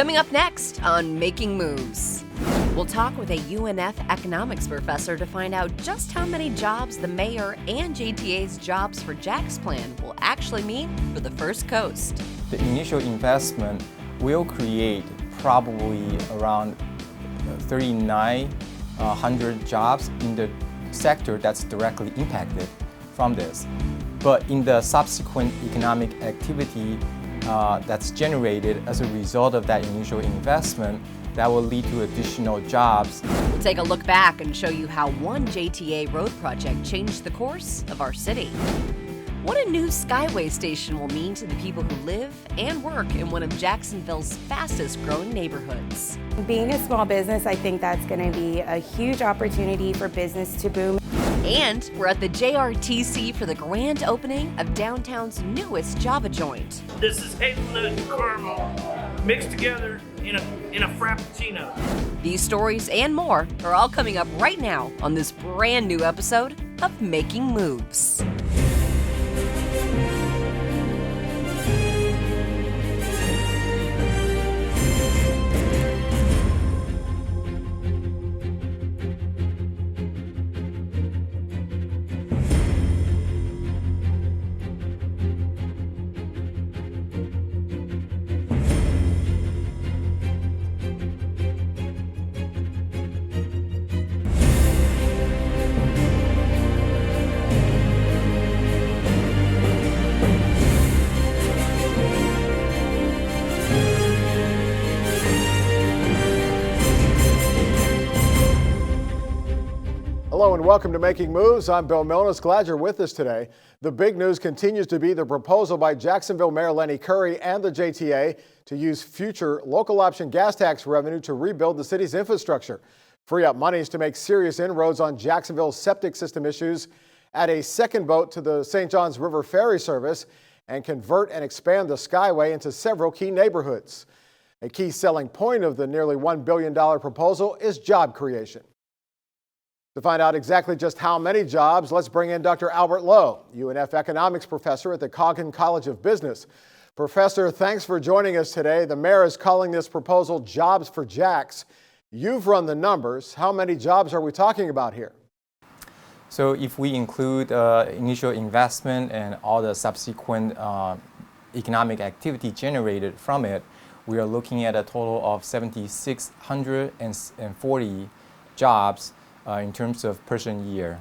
Coming up next on Making Moves, we'll talk with a UNF economics professor to find out just how many jobs the mayor and JTA's Jobs for Jacks plan will actually mean for the First Coast. The initial investment will create probably around 3,900 jobs in the sector that's directly impacted from this. But in the subsequent economic activity that's generated as a result of that initial investment, that will lead to additional jobs. We'll take a look back and show you how one JTA road project changed the course of our city. What a new Skyway station will mean to the people who live and work in one of Jacksonville's fastest growing neighborhoods. Being a small business, I think that's going to be a huge opportunity for business to boom. And we're at the JRTC for the grand opening of downtown's newest Java joint. This is hazelnut and caramel mixed together in a frappuccino. These stories and more are all coming up right now on this brand new episode of Making Moves. Hello and welcome to Making Moves. I'm Bill Milnes. Glad you're with us today. The big news continues to be the proposal by Jacksonville Mayor Lenny Curry and the JTA to use future local option gas tax revenue to rebuild the city's infrastructure, free up monies to make serious inroads on Jacksonville's septic system issues, add a second boat to the St. Johns River ferry service, and convert and expand the Skyway into several key neighborhoods. A key selling point of the nearly $1 billion proposal is job creation. To find out exactly just how many jobs, let's bring in Dr. Albert Lowe, UNF economics professor at the Coggin College of Business. Professor, thanks for joining us today. The mayor is calling this proposal Jobs for Jacks. You've run the numbers. How many jobs are we talking about here? So if we include initial investment and all the subsequent economic activity generated from it, we are looking at a total of 7,640 jobs in terms of person year.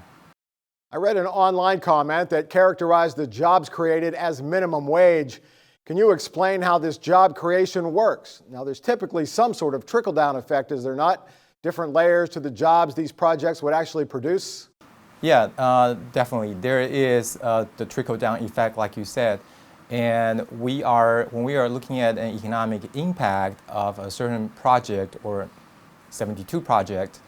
I read an online comment that characterized the jobs created as minimum wage. Can you explain how this job creation works? Now, there's typically some sort of trickle-down effect, is there not? Different layers to the jobs these projects would actually produce? Yeah, definitely. There is the trickle-down effect, like you said. And when we are looking at an economic impact of a certain project or 72 projects,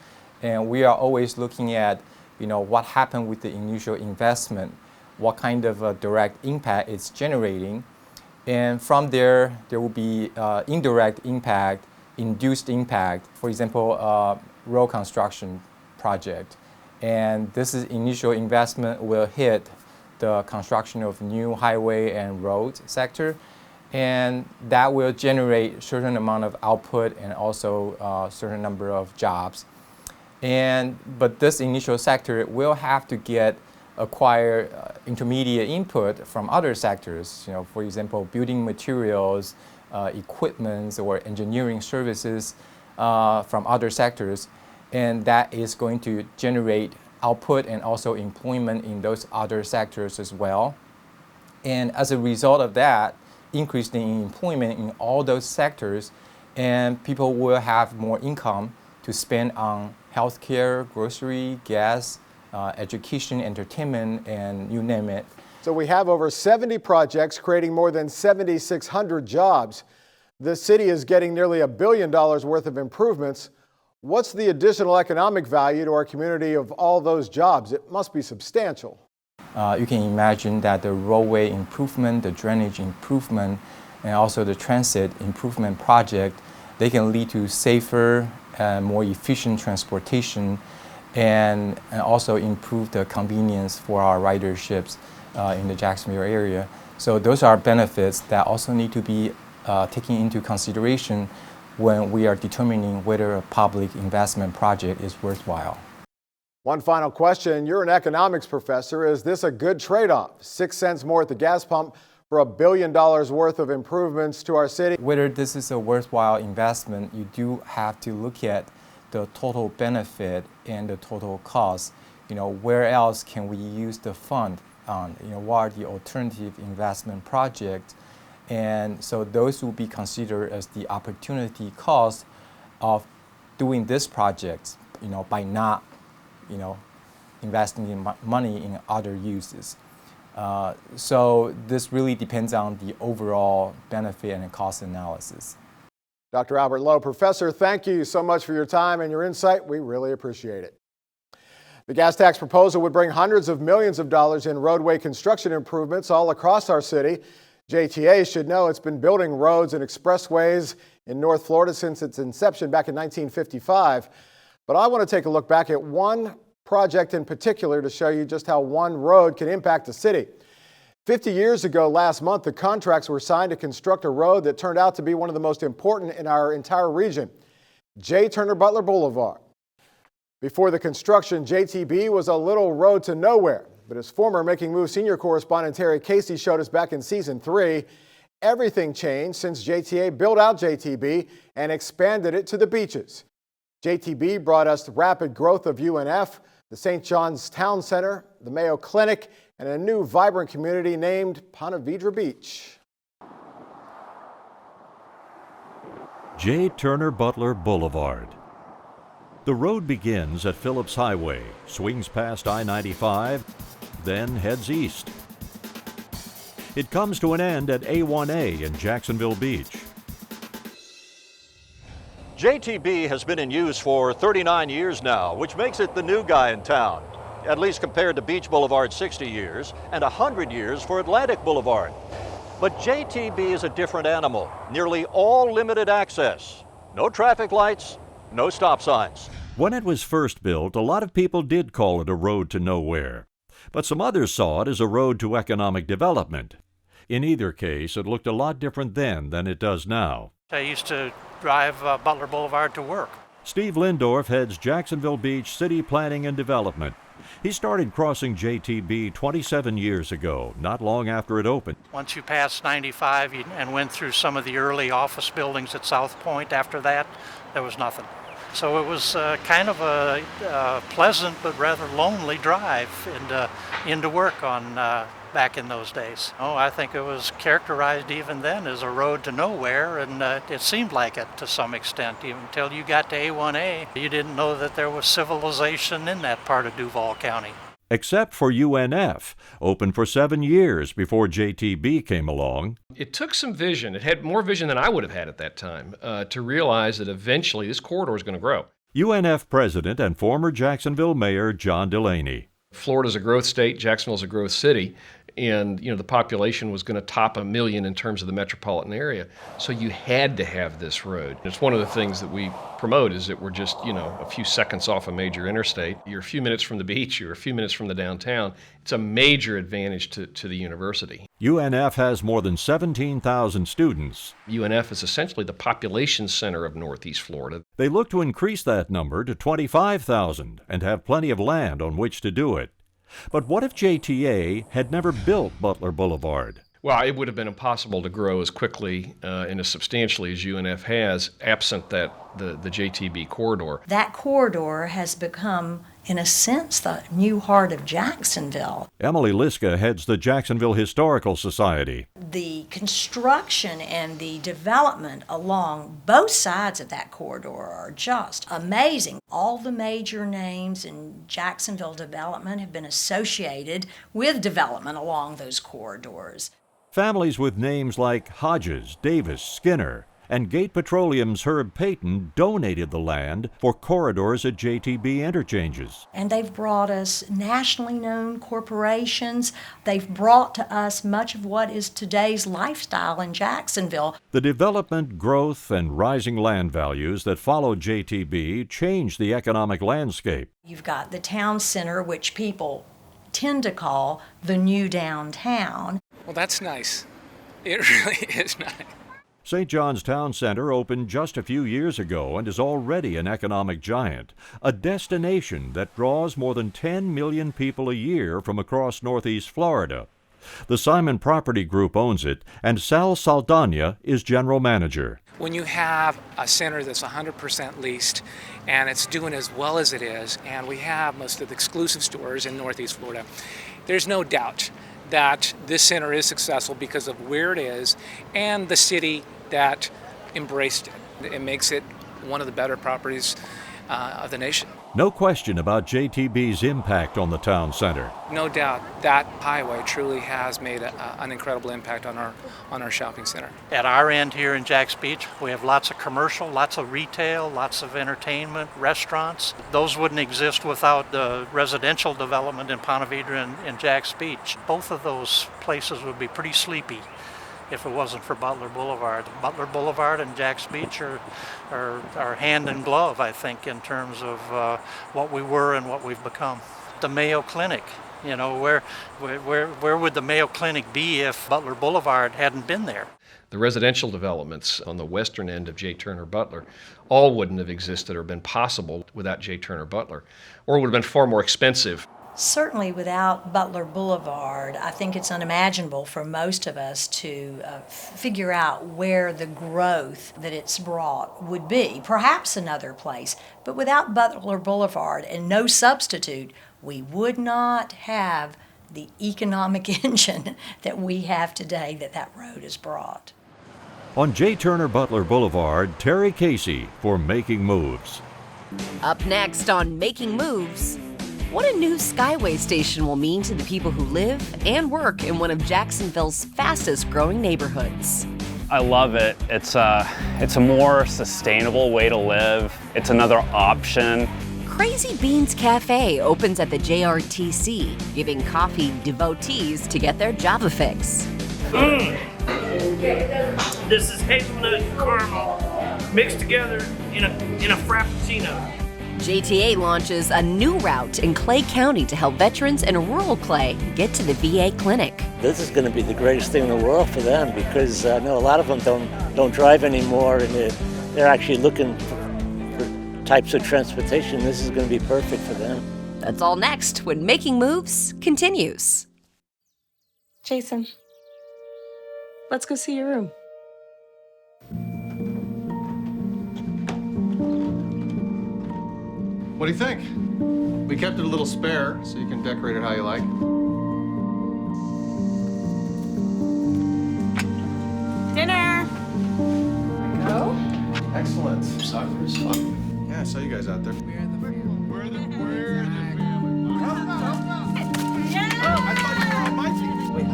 and we are always looking at, what happened with the initial investment, what kind of a direct impact it's generating. And from there will be indirect impact, induced impact, for example, road construction project. And this is initial investment will hit the construction of new highway and road sector. And that will generate certain amount of output and also a certain number of jobs. But this initial sector will have to acquire intermediate input from other sectors, for example, building materials, equipment, or engineering services from other sectors. And that is going to generate output and also employment in those other sectors as well. And as a result of that, increase in employment in all those sectors, and people will have more income to spend on healthcare, grocery, gas, education, entertainment, and you name it. So we have over 70 projects creating more than 7,600 jobs. The city is getting nearly $1 billion worth of improvements. What's the additional economic value to our community of all those jobs? It must be substantial. You can imagine that the roadway improvement, the drainage improvement, and also the transit improvement project, they can lead to safer and more efficient transportation and also improve the convenience for our riderships in the Jacksonville area. So those are benefits that also need to be taken into consideration when we are determining whether a public investment project is worthwhile. One final question. You're an economics professor. Is this a good trade-off? 6 cents more at the gas pump for $1 billion worth of improvements to our city? Whether this is a worthwhile investment, you do have to look at the total benefit and the total cost. Where else can we use the fund on? What are the alternative investment projects? And so those will be considered as the opportunity cost of doing this project, by not, investing in money in other uses. So this really depends on the overall benefit and cost analysis. Dr. Albert Lowe, Professor, thank you so much for your time and your insight. We really appreciate it. The gas tax proposal would bring hundreds of millions of dollars in roadway construction improvements all across our city. JTA should know it's been building roads and expressways in North Florida since its inception back in 1955. But I want to take a look back at one project in particular to show you just how one road can impact the city. 50 years ago last month, the contracts were signed to construct a road that turned out to be one of the most important in our entire region, J. Turner Butler Boulevard. Before the construction, JTB was a little road to nowhere. But as former Making Moves senior correspondent Terry Casey showed us back in season 3, everything changed since JTA built out JTB and expanded it to the beaches. JTB brought us the rapid growth of UNF, the St. John's Town Center, the Mayo Clinic, and a new vibrant community named Ponte Vedra Beach. J. Turner Butler Boulevard. The road begins at Phillips Highway, swings past I-95, then heads east. It comes to an end at A1A in Jacksonville Beach. JTB has been in use for 39 years now, which makes it the new guy in town, at least compared to Beach Boulevard's 60 years and 100 years for Atlantic Boulevard. But JTB is a different animal, nearly all limited access. No traffic lights, no stop signs. When it was first built, a lot of people did call it a road to nowhere. But some others saw it as a road to economic development. In either case, it looked a lot different then than it does now. I used to drive Butler Boulevard to work. Steve Lindorf heads Jacksonville Beach City Planning and Development. He started crossing JTB 27 years ago, not long after it opened. Once you passed 95 and went through some of the early office buildings at South Point, after that, there was nothing. So it was kind of a pleasant but rather lonely drive into work on back in those days. Oh, I think it was characterized even then as a road to nowhere, and it seemed like it to some extent. Even until you got to A1A, you didn't know that there was civilization in that part of Duval County. Except for UNF, open for 7 years before JTB came along. It took some vision. It had more vision than I would have had at that time to realize that eventually this corridor is going to grow. UNF president and former Jacksonville mayor John Delaney. Florida's a growth state, Jacksonville's a growth city, and the population was going to top 1 million in terms of the metropolitan area. So you had to have this road. It's one of the things that we promote is that we're just, a few seconds off a major interstate. You're a few minutes from the beach, you're a few minutes from the downtown. It's a major advantage to the university. UNF has more than 17,000 students. UNF is essentially the population center of Northeast Florida. They look to increase that number to 25,000 and have plenty of land on which to do it. But what if JTA had never built Butler Boulevard? Well, it would have been impossible to grow as quickly and as substantially as UNF has, absent the JTB corridor. That corridor has become, in a sense, the new heart of Jacksonville. Emily Liska heads the Jacksonville Historical Society. The construction and the development along both sides of that corridor are just amazing. All the major names in Jacksonville development have been associated with development along those corridors. Families with names like Hodges, Davis, Skinner, and Gate Petroleum's Herb Payton donated the land for corridors at JTB interchanges. And they've brought us nationally known corporations. They've brought to us much of what is today's lifestyle in Jacksonville. The development, growth, and rising land values that followed JTB changed the economic landscape. You've got the town center, which people tend to call the new downtown. Well, that's nice. It really is nice. St. John's Town Center opened just a few years ago and is already an economic giant, a destination that draws more than 10 million people a year from across Northeast Florida. The Simon Property Group owns it, and Sal Saldana is general manager. When you have a center that's 100% leased and it's doing as well as it is, and we have most of the exclusive stores in Northeast Florida, there's no doubt that this center is successful because of where it is and the city that embraced it. It makes it one of the better properties of the nation. No question about JTB's impact on the town center. No doubt that highway truly has made an incredible impact on our shopping center. At our end here in Jacks Beach, we have lots of commercial, lots of retail, lots of entertainment, restaurants. Those wouldn't exist without the residential development in Ponte Vedra and Jacks Beach. Both of those places would be pretty sleepy if it wasn't for Butler Boulevard. Butler Boulevard and Jacks Beach are hand in glove, I think, in terms of what we were and what we've become. The Mayo Clinic, you know, where would the Mayo Clinic be if Butler Boulevard hadn't been there? The residential developments on the western end of J. Turner Butler all wouldn't have existed or been possible without J. Turner Butler, or would have been far more expensive. Certainly without Butler Boulevard, I think it's unimaginable for most of us to figure out where the growth that it's brought would be. Perhaps another place, but without Butler Boulevard and no substitute, we would not have the economic engine that we have today that road has brought. On J. Turner Butler Boulevard, Terry Casey for Making Moves. Up next on Making Moves, what a new Skyway station will mean to the people who live and work in one of Jacksonville's fastest growing neighborhoods. I love it. It's a more sustainable way to live. It's another option. Crazy Beans Cafe opens at the JRTC, giving coffee devotees to get their Java fix. This is hazelnut and caramel mixed together in a frappuccino. JTA launches a new route in Clay County to help veterans in rural Clay get to the VA clinic. This is going to be the greatest thing in the world for them because I know a lot of them don't drive anymore, and they're actually looking for types of transportation. This is going to be perfect for them. That's all next when Making Moves continues. Jason, let's go see your room. What do you think? We kept it a little spare, so you can decorate it how you like. Dinner! Go? Excellent. Soccer is fun. Yeah, I saw you guys out there. We're the family. We're the family. Yeah! Oh, I thought you were on my team. Wait,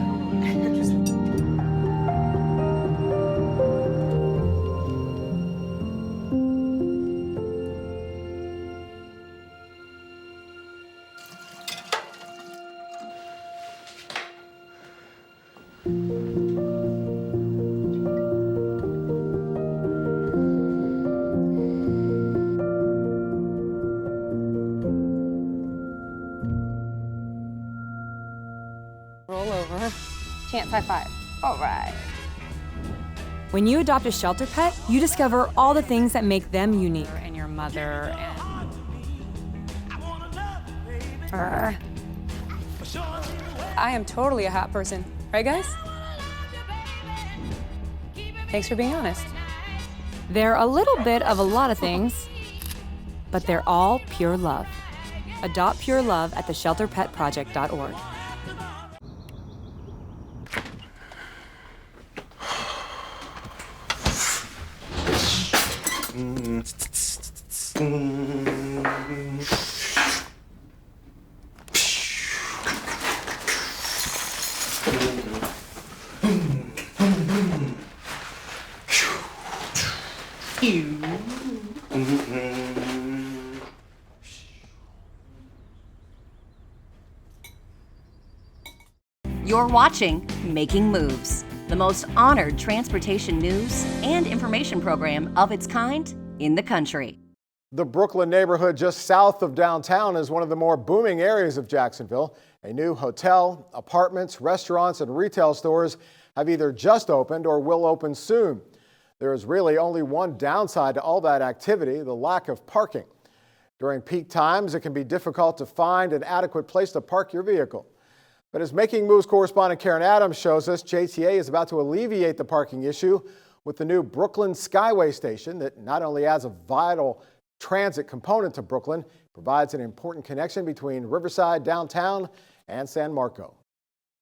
Roll over. Chance high five. All right. When you adopt a shelter pet, you discover all the things that make them unique. And your mother and... I am totally a hot person. Right, guys? Thanks for being honest. They're a little bit of a lot of things, but they're all pure love. Adopt pure love at theshelterpetproject.org. You're watching Making Moves, the most honored transportation news and information program of its kind in the country. The Brooklyn neighborhood just south of downtown is one of the more booming areas of Jacksonville. A new hotel, apartments, restaurants, and retail stores have either just opened or will open soon. There is really only one downside to all that activity, the lack of parking. During peak times, it can be difficult to find an adequate place to park your vehicle. But as Making Moves correspondent Karen Adams shows us, JTA is about to alleviate the parking issue with the new Brooklyn Skyway station that not only adds a vital transit component to Brooklyn, provides an important connection between Riverside, downtown, and San Marco.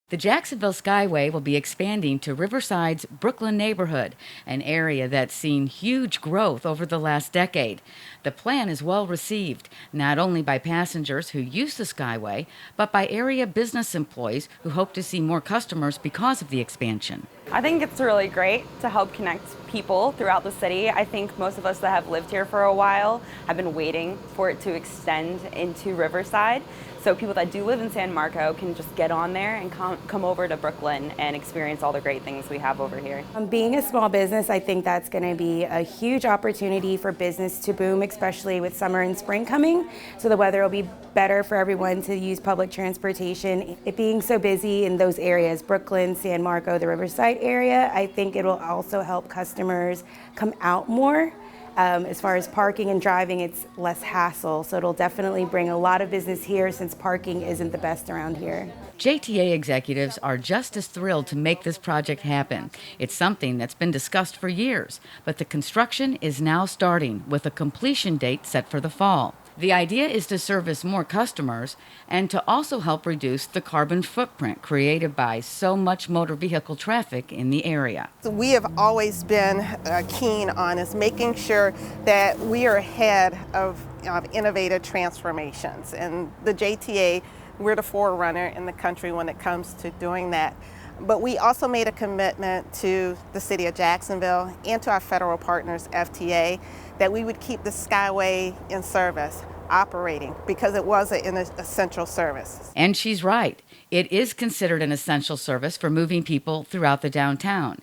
The Jacksonville Skyway will be expanding to Riverside's Brooklyn neighborhood, an area that's seen huge growth over the last decade. The plan is well received, not only by passengers who use the Skyway, but by area business employees who hope to see more customers because of the expansion. I think it's really great to help connect people throughout the city. I think most of us that have lived here for a while have been waiting for it to extend into Riverside. So people that do live in San Marco can just get on there and come over to Brooklyn and experience all the great things we have over here. Being a small business, I think that's going to be a huge opportunity for business to boom, especially with summer and spring coming. So the weather will be better for everyone to use public transportation. It being so busy in those areas, Brooklyn, San Marco, the Riverside area, I think it will also help customers come out more. As far as parking and driving, it's less hassle, so it'll definitely bring a lot of business here since parking isn't the best around here. JTA executives are just as thrilled to make this project happen. It's something that's been discussed for years, but the construction is now starting with a completion date set for the fall. The idea is to service more customers and to also help reduce the carbon footprint created by so much motor vehicle traffic in the area. We have always been keen on is making sure that we are ahead of innovative transformations. And the JTA, we're the forerunner in the country when it comes to doing that. But we also made a commitment to the city of Jacksonville and to our federal partners, FTA, that we would keep the Skyway in service, operating, because it was an essential service. And she's right. It is considered an essential service for moving people throughout the downtown.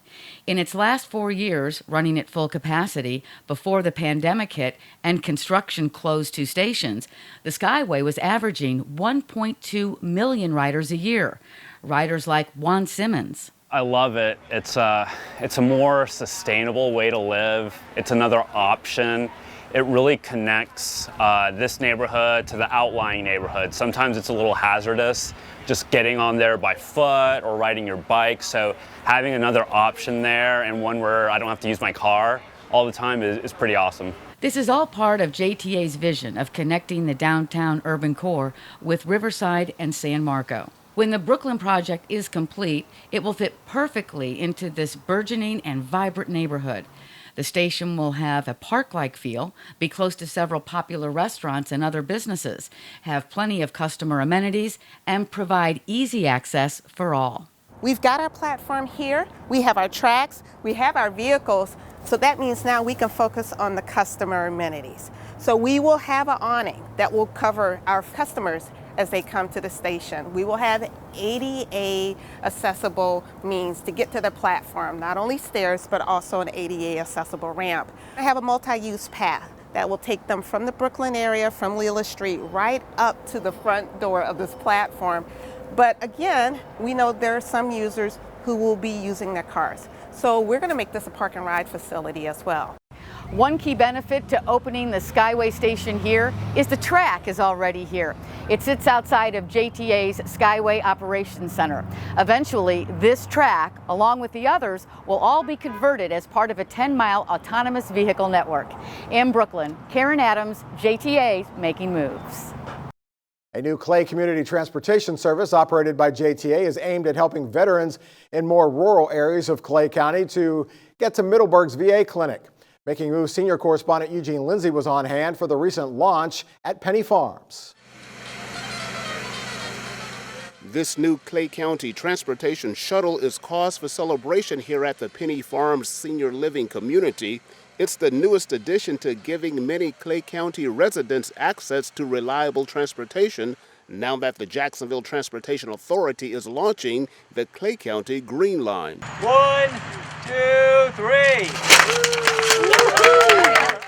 In its last 4 years, running at full capacity before the pandemic hit and construction closed 2 stations, the Skyway was averaging 1.2 million riders a year. Riders like Juan Simmons. I love it. It's a more sustainable way to live. It's another option. It really connects this neighborhood to the outlying neighborhood. Sometimes it's a little hazardous, just getting on there by foot or riding your bike. So having another option there and one where I don't have to use my car all the time is pretty awesome. This is all part of JTA's vision of connecting the downtown urban core with Riverside and San Marco. When the Brooklyn project is complete, it will fit perfectly into this burgeoning and vibrant neighborhood. The station will have a park-like feel, be close to several popular restaurants and other businesses, have plenty of customer amenities, and provide easy access for all. We've got our platform here, we have our tracks, we have our vehicles, so that means now we can focus on the customer amenities. So we will have an awning that will cover our customers as they come to the station. We will have ADA accessible means to get to the platform, not only stairs, but also an ADA accessible ramp. I have a multi-use path that will take them from the Brooklyn area, from Leela Street, right up to the front door of this platform. But again, we know there are some users who will be using their cars. So we're going to make this a park and ride facility as well. One key benefit to opening the Skyway station here is the track is already here. It sits outside of JTA's Skyway Operations Center. Eventually, this track, along with the others, will all be converted as part of a 10-mile autonomous vehicle network. In Brooklyn, Karen Adams, JTA's Making Moves. A new Clay Community Transportation Service operated by JTA is aimed at helping veterans in more rural areas of Clay County to get to Middleburg's VA clinic. Making Moves senior correspondent Eugene Lindsay was on hand for the recent launch at Penny Farms. This new Clay County transportation shuttle is cause for celebration here at the Penny Farms Senior Living Community. It's the newest addition to giving many Clay County residents access to reliable transportation now that the Jacksonville Transportation Authority is launching the Clay County Green Line. 1, 2, 3.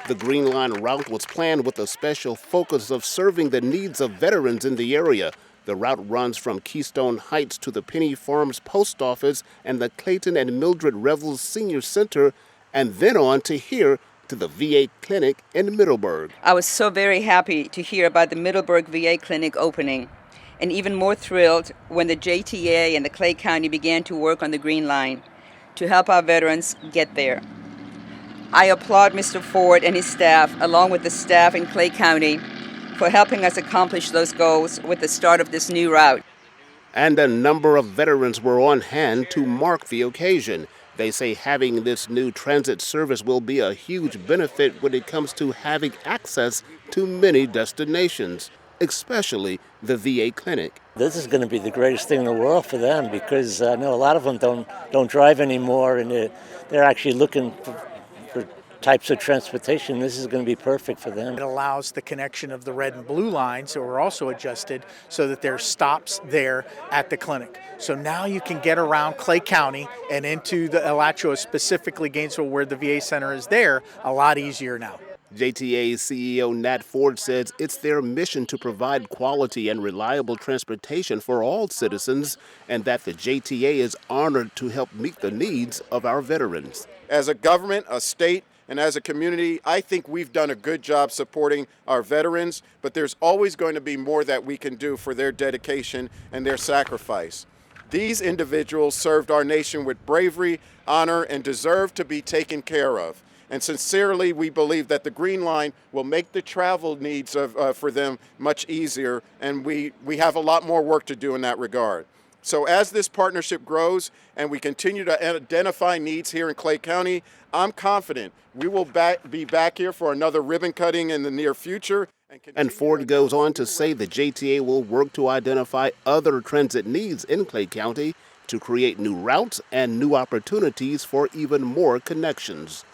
The Green Line route was planned with a special focus of serving the needs of veterans in the area. The route runs from Keystone Heights to the Penny Farms Post Office and the Clayton and Mildred Revels Senior Center and then on to here to the VA clinic in Middleburg. I was so very happy to hear about the Middleburg VA clinic opening, and even more thrilled when the JTA and the Clay County began to work on the Green Line to help our veterans get there. I applaud Mr. Ford and his staff, along with the staff in Clay County, for helping us accomplish those goals with the start of this new route. And a number of veterans were on hand to mark the occasion. They say having this new transit service will be a huge benefit when it comes to having access to many destinations, especially the VA clinic. This is going to be the greatest thing in the world for them, because I know a lot of them don't drive anymore, and they're actually looking for types of transportation. This is going to be perfect for them. It allows the connection of the red and blue lines that were also adjusted so that there's stops there at the clinic. So now you can get around Clay County and into the Alachua, specifically Gainesville, where the VA center is there, a lot easier now. JTA's CEO Nat Ford says it's their mission to provide quality and reliable transportation for all citizens, and that the JTA is honored to help meet the needs of our veterans. As a government, a state, and as a community, I think we've done a good job supporting our veterans, but there's always going to be more that we can do for their dedication and their sacrifice. These individuals served our nation with bravery, honor, and deserve to be taken care of. And sincerely, we believe that the Green Line will make the travel needs for them much easier, and we have a lot more work to do in that regard. So as this partnership grows and we continue to identify needs here in Clay County, I'm confident we will be back here for another ribbon cutting in the near future. And Ford goes on to say the JTA will work to identify other transit needs in Clay County to create new routes and new opportunities for even more connections.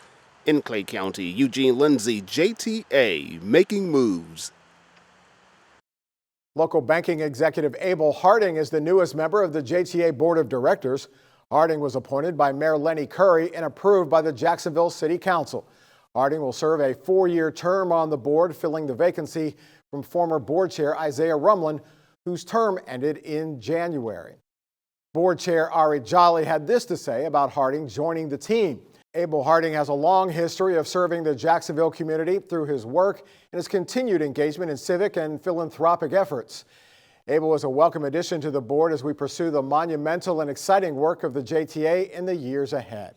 In Clay County, Eugene Lindsay, JTA, making moves. Local banking executive Abel Harding is the newest member of the JTA Board of Directors. Harding was appointed by Mayor Lenny Curry and approved by the Jacksonville City Council. Harding will serve a 4-year term on the board, filling the vacancy from former board chair Isaiah Rumlin, whose term ended in January. Board chair Ari Jolly had this to say about Harding joining the team. Abel Harding has a long history of serving the Jacksonville community through his work and his continued engagement in civic and philanthropic efforts. Abel is a welcome addition to the board as we pursue the monumental and exciting work of the JTA in the years ahead.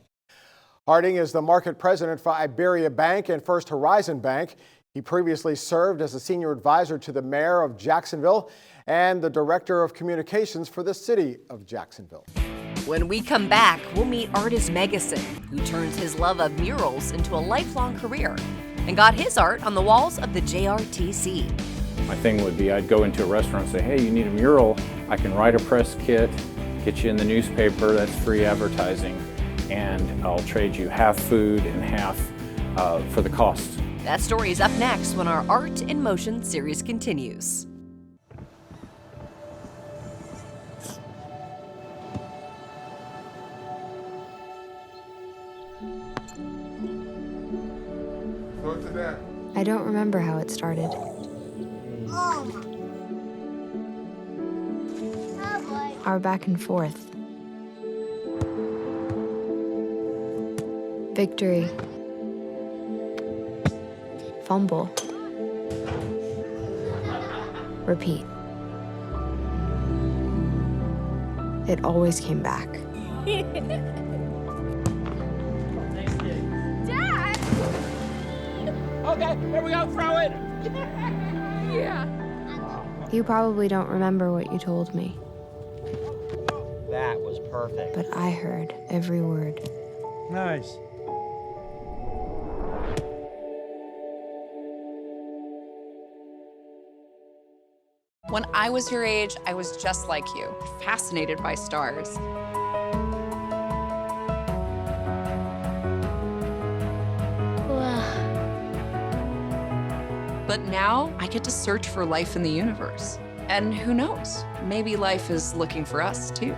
Harding is the market president for Iberia Bank and First Horizon Bank. He previously served as a senior advisor to the mayor of Jacksonville and the director of communications for the city of Jacksonville. When we come back, we'll meet artist Megason, who turned his love of murals into a lifelong career and got his art on the walls of the JRTC. My thing would be I'd go into a restaurant and say, hey, you need a mural. I can write a press kit, get you in the newspaper, that's free advertising, and I'll trade you half food and half for the cost. That story is up next when our Art in Motion series continues. I don't remember how it started. Our back and forth. Victory. Fumble. Repeat. It always came back. Okay, here we go, throw it! Yeah. You probably don't remember what you told me, That was perfect. but I heard every word. Nice. When I was your age, I was just like you, fascinated by stars. But now I get to search for life in the universe. And who knows, maybe life is looking for us too.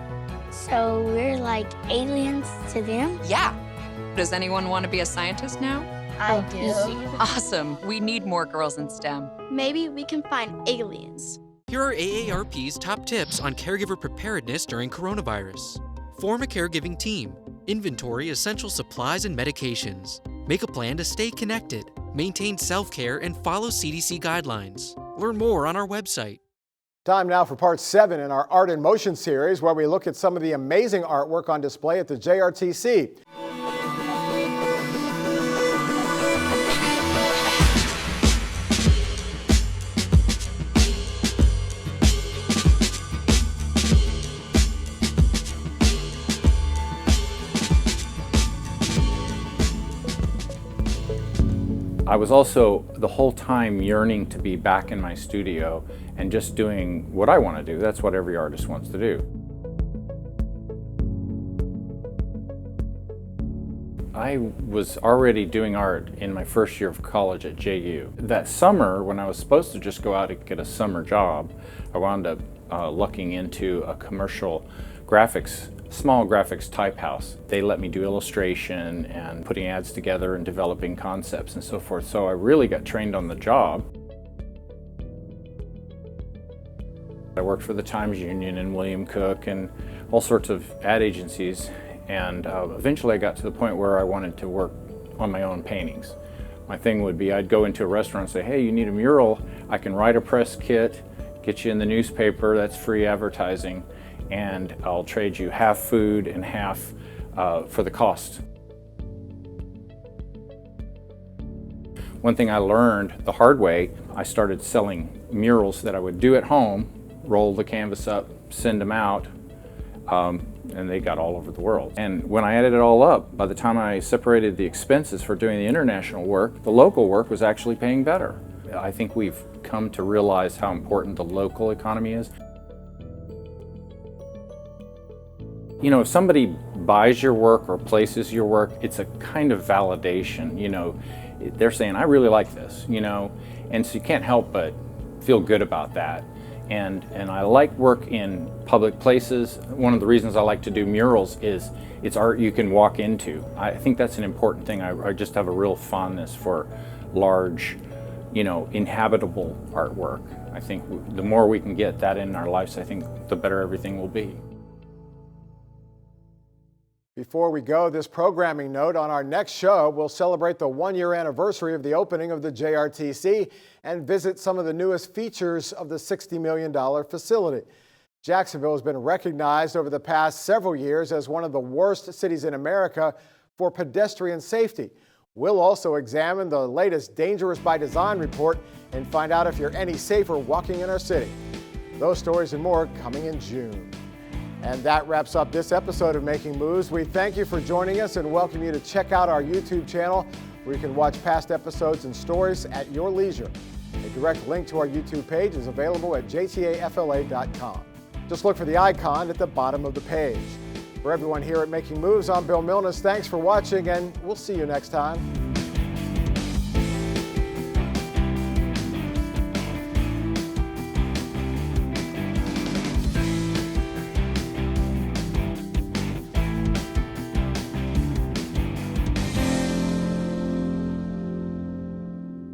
So we're like aliens to them? Yeah. Does anyone want to be a scientist now? I do. Awesome. We need more girls in STEM. Maybe we can find aliens. Here are AARP's top tips on caregiver preparedness during coronavirus. Form a caregiving team. Inventory essential supplies and medications. Make a plan to stay connected. Maintain self-care and follow CDC guidelines. Learn more on our website. Time now for part 7 in our Art in Motion series, where we look at some of the amazing artwork on display at the JRTC. I was also the whole time yearning to be back in my studio and just doing what I want to do. That's what every artist wants to do. I was already doing art in my first year of college at JU. That summer, when I was supposed to just go out and get a summer job, I wound up looking into a commercial small graphics type house. They let me do illustration and putting ads together and developing concepts and so forth. So I really got trained on the job. I worked for the Times Union and William Cook and all sorts of ad agencies, and eventually I got to the point where I wanted to work on my own paintings. My thing would be, I'd go into a restaurant and say, hey, you need a mural? I can write a press kit, get you in the newspaper, that's free advertising, and I'll trade you half food and half for the cost. One thing I learned the hard way, I started selling murals that I would do at home, roll the canvas up, send them out, and they got all over the world. And when I added it all up, by the time I separated the expenses for doing the international work, the local work was actually paying better. I think we've come to realize how important the local economy is. You know, if somebody buys your work or places your work, it's a kind of validation, you know. They're saying, I really like this, you know, and so you can't help but feel good about that. And I like work in public places. One of the reasons I like to do murals is it's art you can walk into. I think that's an important thing. I just have a real fondness for large, you know, inhabitable artwork. I think the more we can get that in our lives, I think the better everything will be. Before we go, this programming note: on our next show, we'll celebrate the 1-year anniversary of the opening of the JRTC and visit some of the newest features of the $60 million facility. Jacksonville has been recognized over the past several years as one of the worst cities in America for pedestrian safety. We'll also examine the latest Dangerous by Design report and find out if you're any safer walking in our city. Those stories and more coming in June. And that wraps up this episode of Making Moves. We thank you for joining us and welcome you to check out our YouTube channel, where you can watch past episodes and stories at your leisure. A direct link to our YouTube page is available at jtafla.com. Just look for the icon at the bottom of the page. For everyone here at Making Moves, I'm Bill Milnes. Thanks for watching, and we'll see you next time.